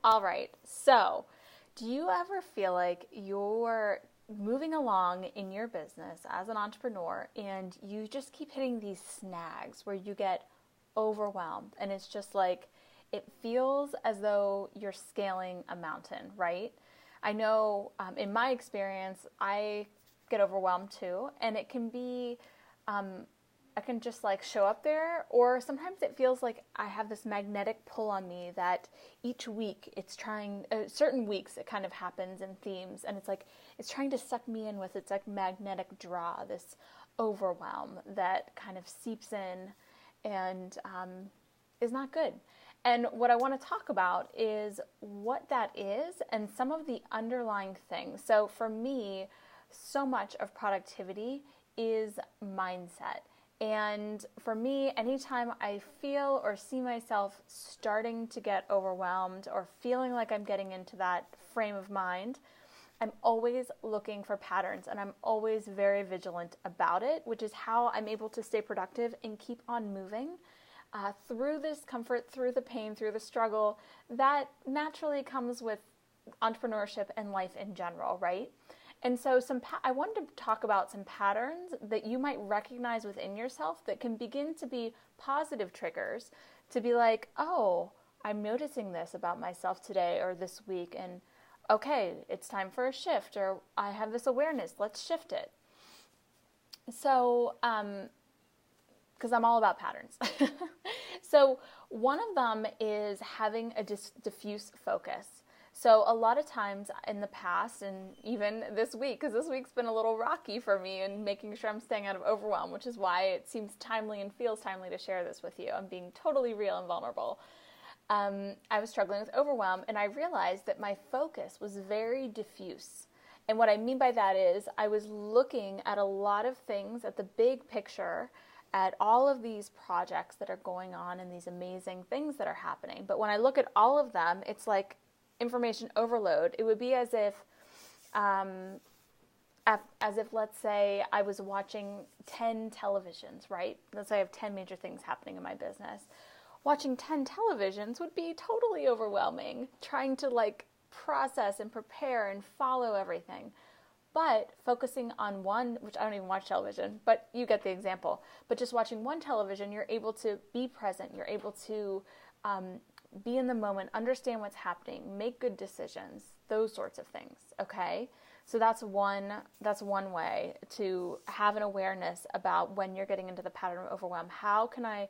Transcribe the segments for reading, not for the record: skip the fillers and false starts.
All right. So, do you ever feel like you're moving along in your business as an entrepreneur and you just keep hitting these snags where you get overwhelmed and it's just like it feels as though you're scaling a mountain, right? I know in my experience, I get overwhelmed too, and it can be I can just like show up there, or sometimes it feels like I have this magnetic pull on me that each week it's trying, certain weeks it kind of happens in themes, and it's like it's trying to suck me in with its like magnetic draw, this overwhelm that kind of seeps in and is not good. And what I want to talk about is what that is and some of the underlying things. So for me, so much of productivity is mindset. And for me, anytime I feel or see myself starting to get overwhelmed or feeling like I'm getting into that frame of mind, I'm always looking for patterns and I'm always very vigilant about it, which is how I'm able to stay productive and keep on moving through this comfort, through the pain, through the struggle that naturally comes with entrepreneurship and life in general, right? And so I wanted to talk about some patterns that you might recognize within yourself that can begin to be positive triggers to be like, oh, I'm noticing this about myself today or this week, and okay, it's time for a shift, or I have this awareness, let's shift it. So, because I'm all about patterns. So one of them is having a diffuse focus. So a lot of times in the past, and even this week, because this week's been a little rocky for me in making sure I'm staying out of overwhelm, which is why it seems timely and feels timely to share this with you. I'm being totally real and vulnerable. I was struggling with overwhelm, and I realized that my focus was very diffuse. And what I mean by that is I was looking at a lot of things, at the big picture, at all of these projects that are going on and these amazing things that are happening. But when I look at all of them, it's like information overload. It would be as if, let's say I was watching 10 televisions, right? Let's say I have 10 major things happening in my business. Watching 10 televisions would be totally overwhelming, trying to like process and prepare and follow everything. But focusing on one, which I don't even watch television, but you get the example. But just watching one television, you're able to be present. You're able to be in the moment, understand what's happening, make good decisions, those sorts of things, okay? So that's one way to have an awareness about when you're getting into the pattern of overwhelm. How can I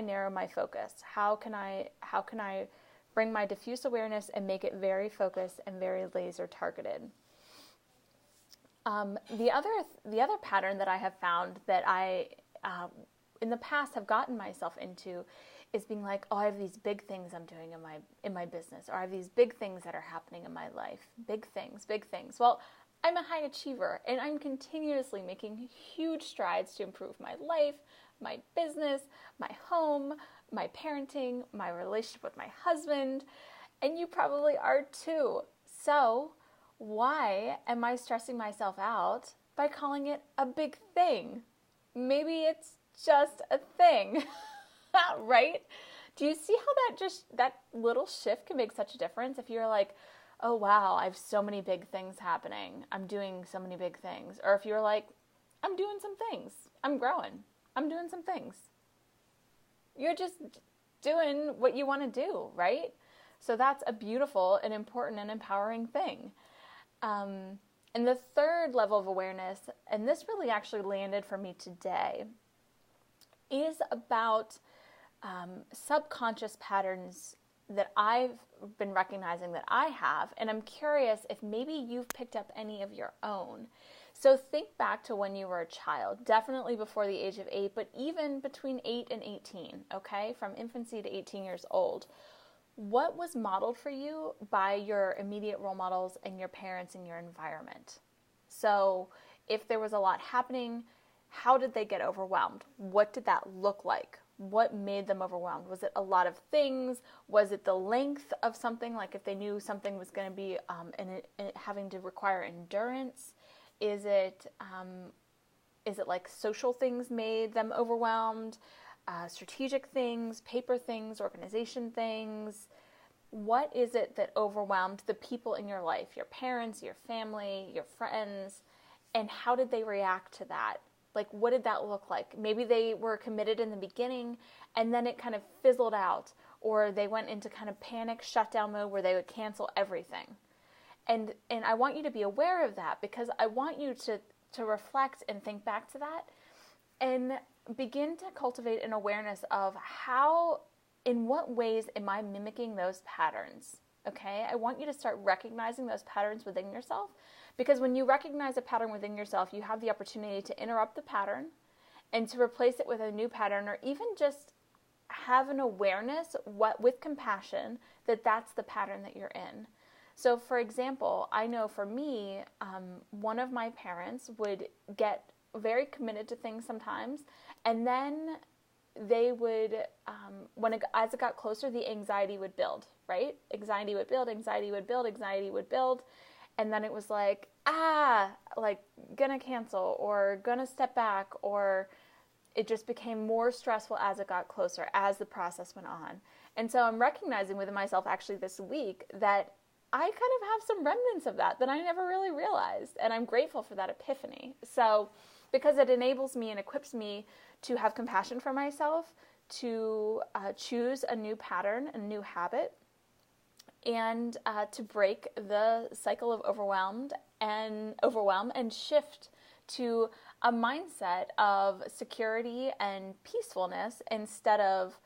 narrow my focus? How can I bring my diffuse awareness and make it very focused and very laser targeted? The other pattern that I have found that I in the past have gotten myself into is being like, oh, I have these big things I'm doing in my business, or I have these big things that are happening in my life. Big things. Well, I'm a high achiever, and I'm continuously making huge strides to improve my life, my business, my home, my parenting, my relationship with my husband, and you probably are too. So why am I stressing myself out by calling it a big thing? Maybe it's just a thing. Right? Do you see how that little shift can make such a difference? If you're like, oh wow, I have so many big things happening. I'm doing so many big things. Or if you're like, I'm doing some things. I'm growing. I'm doing some things. You're just doing what you want to do, right? So that's a beautiful and important and empowering thing. And the third level of awareness, and this really actually landed for me today, is about subconscious patterns that I've been recognizing that I have, and I'm curious if maybe you've picked up any of your own. So think back to when you were a child, definitely before the age of 8, but even between 8 and 18, okay, from infancy to 18 years old. What was modeled for you by your immediate role models and your parents and your environment? So if there was a lot happening, how did they get overwhelmed? What did that look like? What made them overwhelmed? Was it a lot of things? Was it the length of something? Like if they knew something was going to be having to require endurance? Is it like social things made them overwhelmed? Strategic things, paper things, organization things? what is it that overwhelmed the people in your life, your parents, your family, your friends, and how did they react to that? Like, what did that look like? Maybe they were committed in the beginning and then it kind of fizzled out, or they went into kind of panic shutdown mode where they would cancel everything. And I want you to be aware of that, because I want you to reflect and think back to that and begin to cultivate an awareness of how, in what ways am I mimicking those patterns? Okay, I want you to start recognizing those patterns within yourself, because when you recognize a pattern within yourself, you have the opportunity to interrupt the pattern and to replace it with a new pattern, or even just have an awareness with compassion that that's the pattern that you're in. So, for example, I know for me, one of my parents would get very committed to things sometimes, and then they would, as it got closer, the anxiety would build, right? Anxiety would build, anxiety would build, anxiety would build, and then it was like, like, gonna cancel, or gonna step back, or it just became more stressful as it got closer, as the process went on. And so I'm recognizing within myself actually this week that I kind of have some remnants of that I never really realized. And I'm grateful for that epiphany. So, because it enables me and equips me to have compassion for myself, to choose a new pattern, a new habit, and to break the cycle of overwhelm and shift to a mindset of security and peacefulness instead of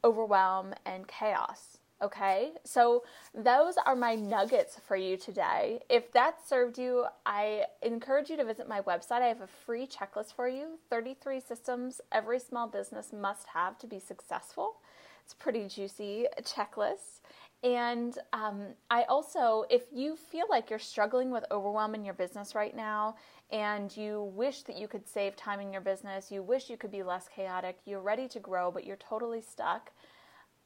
overwhelm and chaos. Okay, so those are my nuggets for you today. If that served you, I encourage you to visit my website. I have a free checklist for you, 33 systems every small business must have to be successful. It's a pretty juicy checklist. And I also, if you feel like you're struggling with overwhelm in your business right now, and you wish that you could save time in your business, you wish you could be less chaotic, you're ready to grow, but you're totally stuck,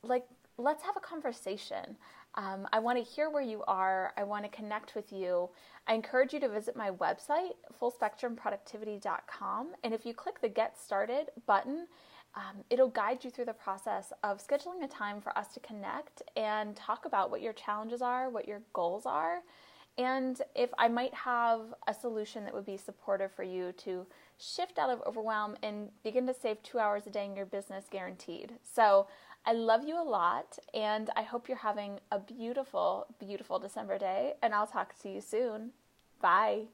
let's have a conversation. I want to hear where you are. I want to connect with you. I encourage you to visit my website, fullspectrumproductivity.com. And if you click the Get Started button, it'll guide you through the process of scheduling a time for us to connect and talk about what your challenges are, what your goals are, and if I might have a solution that would be supportive for you to shift out of overwhelm and begin to save 2 hours a day in your business, guaranteed. So I love you a lot, and I hope you're having a beautiful, beautiful December day, and I'll talk to you soon. Bye.